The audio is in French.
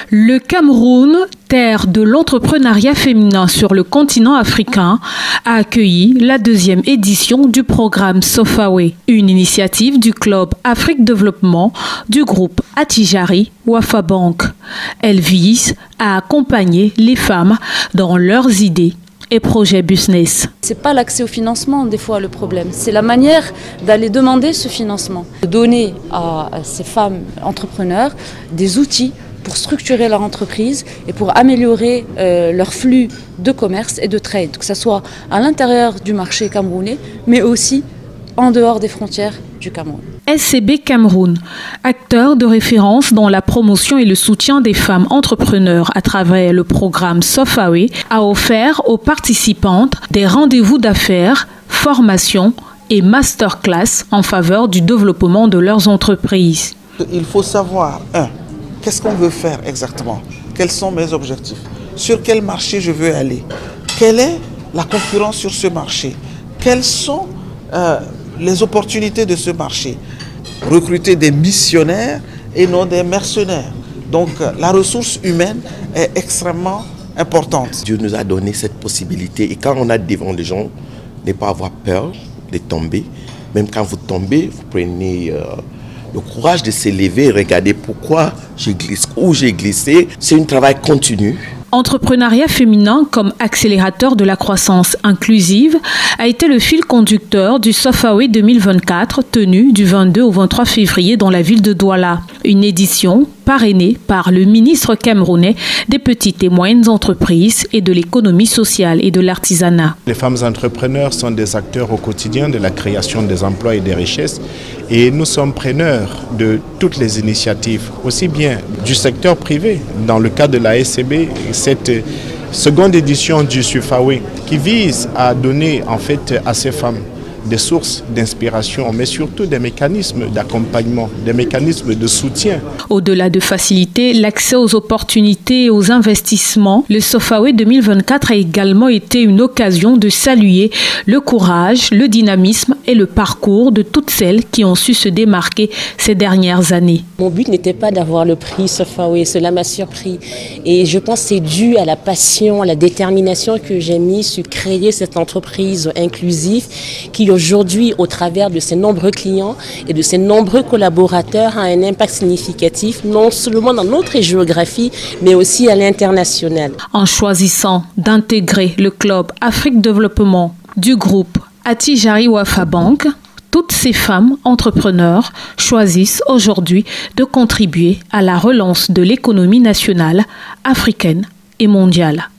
Le Cameroun, terre de l'entrepreneuriat féminin sur le continent africain, a accueilli la deuxième édition du programme Sofaway, une initiative du Club Afrique Développement du groupe Attijari Wafa Bank. Elle vise à accompagner les femmes dans leurs idées et projets business. C'est pas l'accès au financement des fois le problème, c'est la manière d'aller demander ce financement. De donner à ces femmes entrepreneurs des outils pour structurer leur entreprise et pour améliorer leur flux de commerce et de trade, que ce soit à l'intérieur du marché camerounais, mais aussi en dehors des frontières du Cameroun. SCB Cameroun, acteur de référence dans la promotion et le soutien des femmes entrepreneurs à travers le programme Sofaway, a offert aux participantes des rendez-vous d'affaires, formations et masterclass en faveur du développement de leurs entreprises. Il faut savoir, qu'est-ce qu'on veut faire exactement? Quels sont mes objectifs? Sur quel marché je veux aller? Quelle est la concurrence sur ce marché? Quelles sont les opportunités de ce marché? Recruter des missionnaires et non des mercenaires. Donc la ressource humaine est extrêmement importante. Dieu nous a donné cette possibilité et quand on a devant les gens, ne pas avoir peur de tomber. Même quand vous tombez, vous prenez le courage de s'élever et regarder pourquoi je glisse, où j'ai glissé. C'est un travail continu. Entrepreneuriat féminin comme accélérateur de la croissance inclusive a été le fil conducteur du Sofaway 2024 tenu du 22 au 23 février dans la ville de Douala. Une édition parrainée par le ministre camerounais des petites et moyennes entreprises et de l'économie sociale et de l'artisanat. Les femmes entrepreneurs sont des acteurs au quotidien de la création des emplois et des richesses et nous sommes preneurs de toutes les initiatives, aussi bien du secteur privé dans le cadre de la SCB, cette seconde édition du Sofaway qui vise à donner en fait à ces femmes des sources d'inspiration, mais surtout des mécanismes d'accompagnement, des mécanismes de soutien. Au-delà de faciliter l'accès aux opportunités et aux investissements, le Sofaway 2024 a également été une occasion de saluer le courage, le dynamisme et le parcours de toutes celles qui ont su se démarquer ces dernières années. Mon but n'était pas d'avoir le prix Sofaway, cela m'a surpris. Et je pense que c'est dû à la passion, à la détermination que j'ai mis sur créer cette entreprise inclusive qui aujourd'hui, au travers de ses nombreux clients et de ses nombreux collaborateurs, a un impact significatif, non seulement dans notre géographie, mais aussi à l'international. En choisissant d'intégrer le Club Afrique Développement du groupe Attijari Wafa Bank, toutes ces femmes entrepreneurs choisissent aujourd'hui de contribuer à la relance de l'économie nationale, africaine et mondiale.